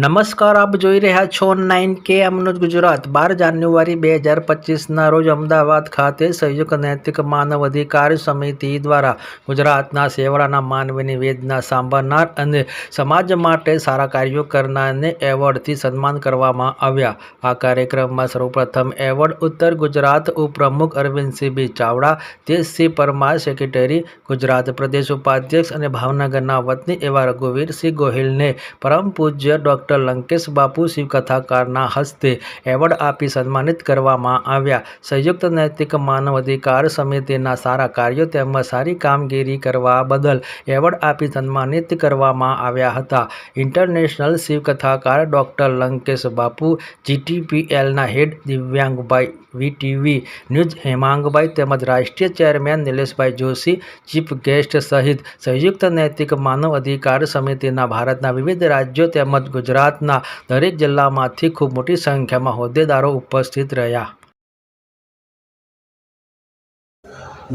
નમસ્કાર, આપ જોઈ રહ્યા છો 9K ન્યૂઝ ગુજરાત। 12 જાન્યુઆરી 2025ના રોજ અમદાવાદ ખાતે સંયુક્ત નૈતિક માનવ અધિકાર સમિતિ દ્વારા ગુજરાતના છેવાડાના માનવીની વેદના સાંભળનાર અને સમાજ માટે સારા કાર્યો કરનારને એવોર્ડથી સન્માન કરવામાં આવ્યા। આ કાર્યક્રમમાં સૌપ્રથમ એવોર્ડ ઉત્તર ગુજરાત ઉપપ્રમુખ અરવિંદસિંહ બી ચાવડા, તેજસિંહ પરમાર સેક્રેટરી, ગુજરાત પ્રદેશ ઉપાધ્યક્ષ અને ભાવનગરના વતની એવા રઘુવીરસિંહ ગોહિલને પરમ પૂજ્ય ડૉ. લંકેશ બાપુ શિવકથાકારના હસ્તે એવોર્ડ આપી સન્માનિત કરવામાં આવ્યા। સંયુક્ત નૈતિક માનવ અધિકાર સમિતિના સારા કાર્યો તેમજ સારી કામગીરી કરવા બદલ એવોર્ડ આપી સન્માનિત કરવામાં આવ્યા હતા। ઇન્ટરનેશનલ શિવકથાકાર ડૉ. લંકેશ બાપુ, GTPLના હેડ દિવ્યાંગભાઈ, VTV ન્યૂઝ હેમાંગભાઈ તેમજ રાષ્ટ્રીય ચેરમેન નિલેશભાઈ જોશી, ચીફ ગેસ્ટ સહિત સંયુક્ત નૈતિક માનવ અધિકાર સમિતિના ભારતના વિવિધ રાજ્યો તેમજ ગુજરાતના દરેક જિલ્લામાંથી ખૂબ મોટી સંખ્યામાં હોદ્દેદારો ઉપસ્થિત રહ્યા।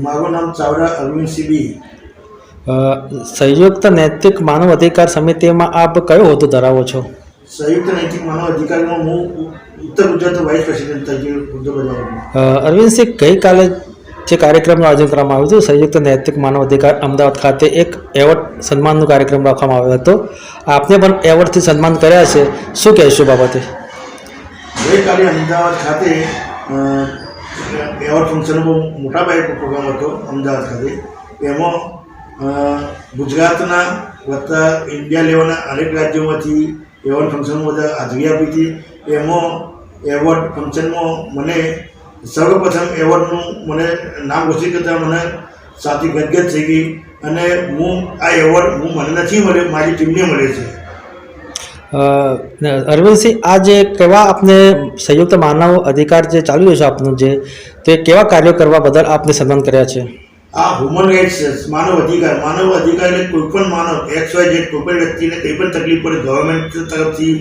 મારું નામ ચાવડા અરવિંદસિંહ બી। સંયુક્ત નૈતિક માનવ અધિકાર સમિતિમાં આપ કયો હોદ્દો ધરાવો છો? સંયુક્ત નૈતિક માનવ અધિકારીમાં હું ઉત્તર ગુજરાત વાઇસ પ્રેસિડેન્ટ તરીકે હોદ્દો બજાવું છું। અરવિંદસિંહ, ગઈકાલે જે કાર્યક્રમનું આયોજન કરવામાં આવ્યું હતું, સંયુક્ત નૈતિક માનવ અધિકાર અમદાવાદ ખાતે એક એવોર્ડ સન્માનનો કાર્યક્રમ રાખવામાં આવ્યો હતો। આપને પણ એવોર્ડથી સન્માન કર્યા છે, શું કહેશો બાબતે? ગઈકાલે અમદાવાદ ખાતે એવોર્ડ ફંક્શનનો બહુ મોટા પાયે પ્રોગ્રામ હતો અમદાવાદ ખાતે। એમાં ગુજરાતના વત્તા ઇન્ડિયા લેવલના અનેક રાજ્યોમાંથી એવોર્ડ ફંક્શનમાં બધા હાજરી આપી હતી। એમાં એવોર્ડ ફંક્શનમાં મને સર્વપ્રથમ એવોર્ડનું મને નામ ઘોષિત કરતાં મને સાથી ગદગદ થઈ ગઈ અને હું આ એવોર્ડ મને નથી મળ્યો, મારી ટીમને મળે છે। અરવિંદસિંહ, આ જે કેવા આપને સંયુક્ત માનવ અધિકાર જે ચાલી રહ્યું છે આપનું, જે તે કેવા કાર્યો કરવા બદલ આપને સન્માન કર્યા છે? આ હ્યુમન રાઇટ્સ, માનવ અધિકાર એટલે કોઈ પણ માનવ XYZ કોઈ પણ વ્યક્તિને કંઈ પણ તકલીફ પડે, ગવર્મેન્ટ તરફથી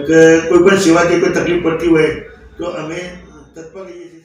કે કોઈ પણ સેવાથી કોઈ તકલીફ પડતી હોય તો અમે તત્પર રહીએ છીએ।